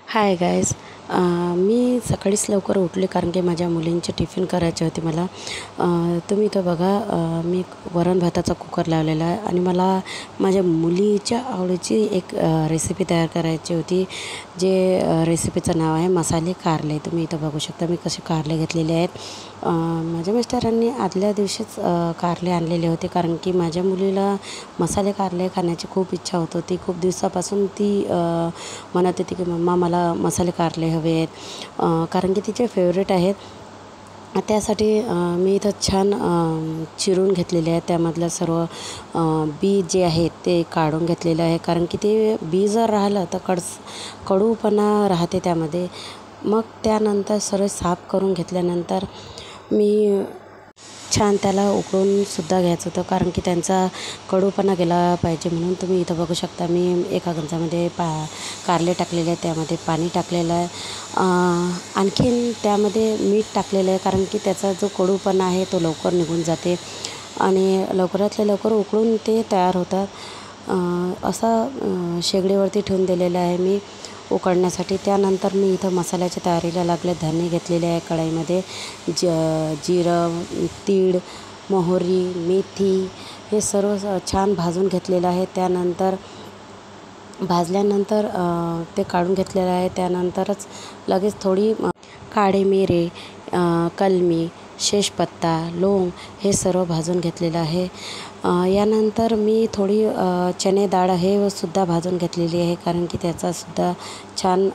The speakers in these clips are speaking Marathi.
Hi guys. मी सकाळीच लवकर उठले कारण की माझ्या मुलींचे टिफिन करायचे होते मला. तुम्ही इथं बघा, मी वरण भाताचा कुकर लावलेला आहे आणि मला माझ्या मुलीच्या आवडीची एक रेसिपी तयार करायची होती. जे रेसिपीचं नाव आहे मसाले कारले. तुम्ही इथं बघू शकता मी कसे कारले घेतलेले आहेत. माझ्या मिस्टरांनी आदल्या दिवशीच कारले आणलेले होते कारण की माझ्या मुलीला मसाले कारले खाण्याची खूप इच्छा होत होती. खूप दिवसापासून ती म्हणत होती की मम्मा मला मसाले कारले हवे आहेत, कारण की तिचे फेवरेट आहेत. त्यासाठी मी इथं छान चिरून घेतलेले आहे. त्यामधलं सर्व बी जे आहेत ते काढून घेतलेलं आहे कारण की ते बी जर राहिलं तर कडूपणा राहते त्यामध्ये. मग त्यानंतर सर्व साफ करून घेतल्यानंतर मी छान त्याला उकळूनसुद्धा घ्यायचं होतं कारण की त्यांचा कडूपणा गेला पाहिजे म्हणून. तुम्ही इथं बघू शकता मी एका गंजामध्ये कारले टाकलेले आहे, त्यामध्ये पाणी टाकलेलं आहे, आणखीन त्यामध्ये मीठ टाकलेलं आहे कारण की त्याचा जो कडूपणा आहे तो लवकर निघून जाते आणि लवकरातल्या लवकर उकळून ते तयार होतात. शेगडीवरती ठेवून दिलेलं आहे मी उकळण्यासाठी. त्यानंतर मी इथं मसाल्याच्या तयारीला लागले. धने घेतलेले आहे कढईमध्ये, जिरं, तीळ, मोहरी, मेथी हे सर्व छान भाजून घेतलेलं आहे. त्यानंतर भाजल्यानंतर ते काढून घेतलेलं आहे. त्यानंतरच लगेच थोडी काळे मिरे, कलमी, शेषपत्ता, लोंग हे सर्व भाजून घेतलेलं आहे. यानंतर मी थोडी चणे डाळ हे सुद्धा भाजून घेतलेली आहे कारण की त्याचासुद्धा छान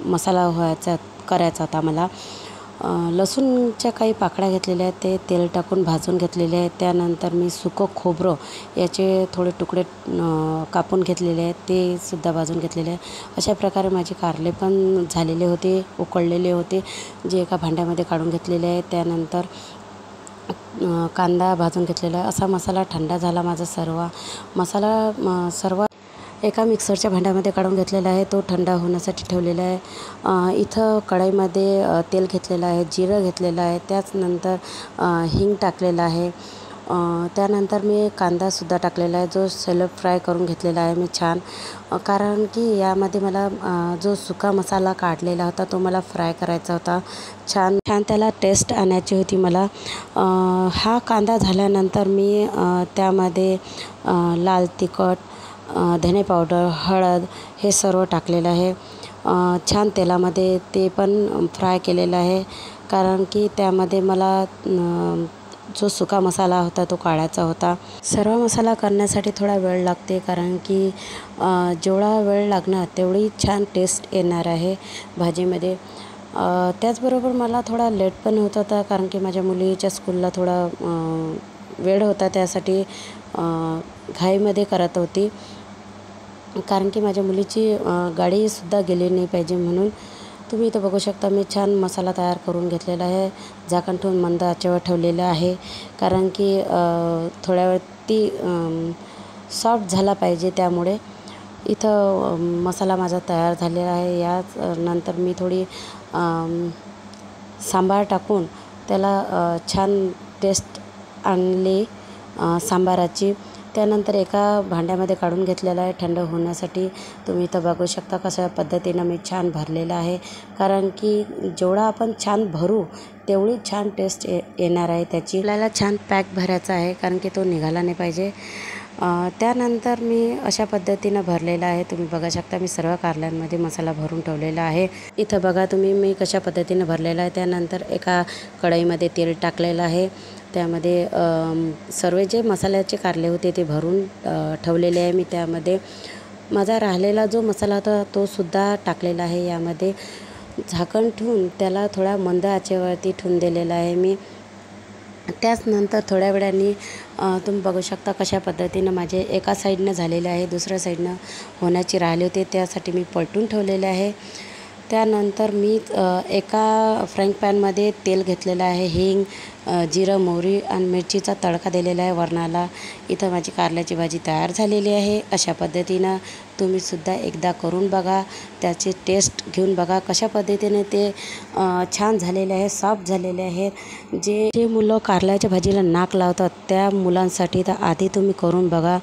मसाला करायचा होता मला. लसूणच्या काही पाकळ्या घेतलेल्या आहेत, ते तेल टाकून भाजून घेतलेले आहेत. त्यानंतर मी सुकं खोबरं याचे थोडे तुकडे कापून घेतलेले आहेत, ते सुद्धा भाजून घेतलेले आहे. अशा प्रकारे माझे कारले पण झालेले होते, उकळलेले होते, जे एका भांड्यामध्ये काढून घेतलेले आहे. त्यानंतर कांदा भाजून घेतलेला आहे. असा मसाला थंड झाला माझा सर्व एका मिक्सरच्या भांड्यामध्ये काढून घेतलेला आहे, तो थंड होण्यासाठी ठेवलेला आहे. इथं कढईमध्ये तेल घेतलेलं आहे, जिरं घेतलेलं आहे, त्याचनंतर हिंग टाकलेलं आहे. त्यानंतर मी कांदासुद्धा टाकलेला आहे, जो सॅलो फ्राय करून घेतलेला आहे मी छान, कारण की यामध्ये मला जो सुका मसाला काढलेला होता तो मला फ्राय करायचा होता. छान त्याला टेस्ट आणायची होती मला. हा कांदा झाल्यानंतर मी त्यामध्ये लाल तिखट, धने पावडर, हळद हे सर्व टाकलेलं आहे. छान तेलामध्ये ते पण फ्राय केलेलं आहे कारण की त्यामध्ये मला जो सुका मसाला होता तो काढायचा होता. सर्व मसाला करण्यासाठी थोडा वेळ लागते कारण की जेवढा वेळ लागणार तेवढी छान टेस्ट येणार आहे भाजीमध्ये. त्याचबरोबर मला थोडा लेट पण होत होता कारण की माझ्या मुलीच्या स्कूलला थोडा वेळ होता, त्यासाठी घाईमध्ये करत होती कारण की माझ्या मुलीची गाडीसुद्धा गेली नाही पाहिजे म्हणून. तुम्ही इथं बघू शकता मी छान मसाला तयार करून घेतलेला आहे. झाकण ठेवून मंद आचेवर ठेवलेलं आहे कारण की थोड्या वेळ ती सॉफ्ट झाला पाहिजे, त्यामुळे इथं मसाला माझा तयार झालेला आहे. याच नंतर मी थोडी सांबार टाकून त्याला छान टेस्ट आणली सांबाराची. त्यानंतर एका भांड्यामध्ये काढून घेतलेला आहे थंड होण्यासाठी. तुम्ही इथं बघू शकता कशा पद्धतीनं मी छान भरलेलं आहे कारण की जेवढा आपण छान भरू तेवढी छान टेस्ट येणार आहे त्याची. आपल्याला छान पॅक भरायचा आहे कारण की तो निघाला नाही पाहिजे. त्यानंतर मी अशा पद्धतीनं भरलेला आहे. तुम्ही बघू शकता मी सर्व कारल्यांमध्ये मसाला भरून ठेवलेला आहे. इथं बघा तुम्ही मी कशा पद्धतीनं भरलेला आहे. त्यानंतर एका कढईमध्ये तेल टाकलेलं आहे, त्यामध्ये सर्व जे मसाल्याचे कारले होते ते भरून ठेवलेले आहे मी. त्यामध्ये माझा राहिलेला जो मसाला होता तो सुद्धा टाकलेला आहे. यामध्ये झाकण ठेवून त्याला थोडा मंद आचेवरती ठेवून दिलेला आहे मी. त्याचनंतर थोड्या वेळाने तुम्ही बघू शकता कशा पद्धतीनं माझे एका साईडनं झालेले आहे, दुसऱ्या साईडनं होण्याची राहिली होते, त्यासाठी मी पलटून ठेवलेले आहे. त्यानंतर मी एका फ्राईंग पॅनमध्ये तेल घेतलेलं आहे, हिंग, जिरं, मोहरी आणि मिरचीचा तडका दिलेला आहे वरणाला. इथं माझी कारल्याची भाजी तयार झालेली आहे. अशा पद्धतीनं तुम्हीसुद्धा एकदा करून बघा, त्याची टेस्ट घेऊन बघा कशा पद्धतीने ते छान झालेले आहे, सॉफ्ट झालेले आहेत. जे मुलं कारल्याच्या भाजीला नाक लावतात त्या मुलांसाठी तर आधी तुम्ही करून बघा,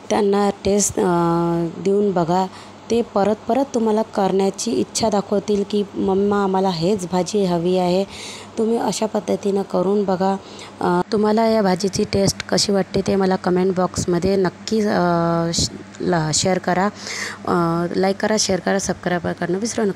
त्यांना टेस्ट देऊन बघा, ते परत परत तुम्हाला करण्याची इच्छा दाखवतील की मम्मा आम्हाला हेच भाजी हवी आहे. तुम्ही अशा पद्धतीनं करून बघा. तुम्हाला या भाजीची टेस्ट कशी वाटते ते मला कमेंट बॉक्समध्ये नक्की शेअर करा. लाईक करा, शेअर करा, सबस्क्राईब करणं विसरू नका.